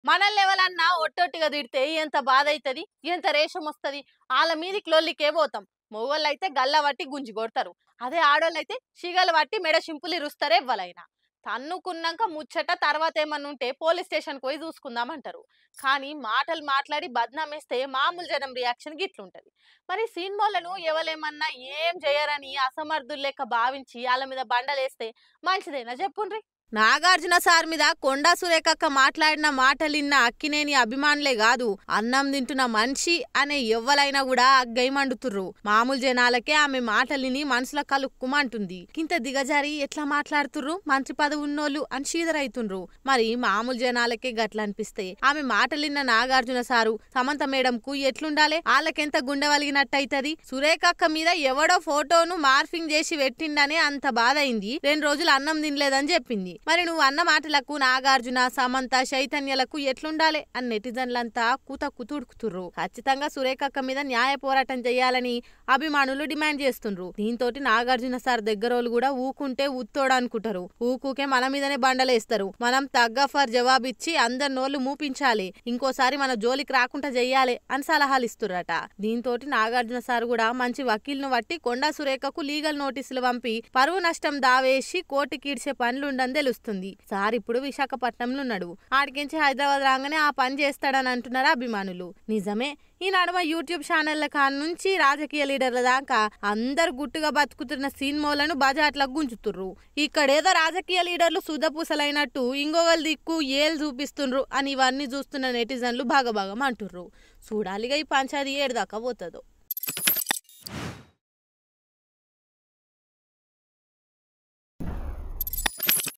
మనల్ని ఎవరన్నా ఒట్టొట్టిగా తిడితే ఎంత బాధ అవుతుంది, ఎంత రేషం వస్తుంది. వాళ్ళ మీదికి లొల్లికే పోతాం. మొగోళ్ళు అయితే గల్ల పట్టి గుంజి కొడతారు. అదే ఆడోళ్ళు అయితే సిగలు పట్టి మెడ సింపులు ఇరుస్తారు ఎవ్వలైనా. తన్నుకున్నాక ముచ్చట తర్వాత ఏమన్నా ఉంటే పోలీస్ స్టేషన్కి పోయి చూసుకుందామంటారు. కానీ మాటలు మాట్లాడి బద్నామేస్తే మామూలు జనం రియాక్షన్ గిట్లుంటది. మరి సినిమాలను ఎవలేమన్నా ఏం చేయరని అసమర్థులు లెక్క భావించి వాళ్ళ మీద బండలేస్తే మంచిదేనా చెప్పుండ్రి. నాగార్జున సార్ మీద కొండా సురేఖక్క మాట్లాడిన మాటలిన్న అక్కినేని అభిమానులే కాదు, అన్నం తింటున్న మనిషి అనే ఎవ్వలైనా కూడా అగ్గై మండుతుర్రు. మామూలు జనాలకే ఆమె మాటలిని మనసుల కలుక్కుమంటుంది. ఇంత దిగజారి ఎట్లా మాట్లాడుతుర్రు మంత్రి పదవి ఉన్నోళ్ళు అని చీదరైతుండ్రు. మరి మామూలు జనాలకే గట్ల అనిపిస్తే ఆమె మాటలిన్న నాగార్జున సారు సమంత మేడంకు ఎట్లుండాలే? వాళ్ళకెంత గుండె వలిగినట్టయితది. సురేఖక్క మీద ఎవడో ఫోటోను మార్ఫింగ్ చేసి పెట్టిండనే అంత బాధ అయింది. 2 రోజులు అన్నం తినలేదని చెప్పింది. మరి నువ్వు అన్న మాటలకు నాగార్జున, సమంత, చైతన్యలకు ఎట్లుండాలి అని నెటిజన్లంతా కూత కుతుడుకుతుర్రు. ఖచ్చితంగా సురేఖక్క మీద న్యాయ పోరాటం చేయాలని అభిమానులు డిమాండ్ చేస్తుండ్రు. దీంతో నాగార్జున సార్ దగ్గరోళ్ళు కూడా ఊకుంటే ఉత్తోడనుకుంటారు. ఊకుకే మన మీదనే బండలేస్తారు. మనం తగ్గఫర్ జవాబిచ్చి అందరి నోళ్లు మూపించాలి, ఇంకోసారి మన జోలికి రాకుండా చెయ్యాలి అని సలహాలు ఇస్తుర్రట. దీంతో నాగార్జున సార్ కూడా మంచి వకీల్ను బట్టి కొండా సురేఖకు లీగల్ నోటీసులు పంపి పరువు నష్టం దావేసి కోర్టుకీడ్చే పనులుండని తెలుస్తుంది. సార్ ఇప్పుడు విశాఖపట్నంలో ఉన్నాడు. ఆడికించి హైదరాబాద్ రాగానే ఆ పని చేస్తాడని అంటున్నారు అభిమానులు. నిజమే. ఈ నడుమ యూట్యూబ్ ఛానళ్ల కాడ నుంచి రాజకీయ లీడర్ల దాకా అందరు గుట్టుగా బతుకుతున్న సినిమాలను బజాట్లకు గుంజుతుర్రు. ఇక్కడేదో రాజకీయ లీడర్లు సుధపూసలైనట్టు ఇంకొకరు దిక్కు ఏలు చూపిస్తుండ్రు అని ఇవన్నీ చూస్తున్న నెటిజన్లు భాగభాగం అంటుర్రు. చూడాలిగా ఈ పంచాది ఏడు దాకా పోతుందో.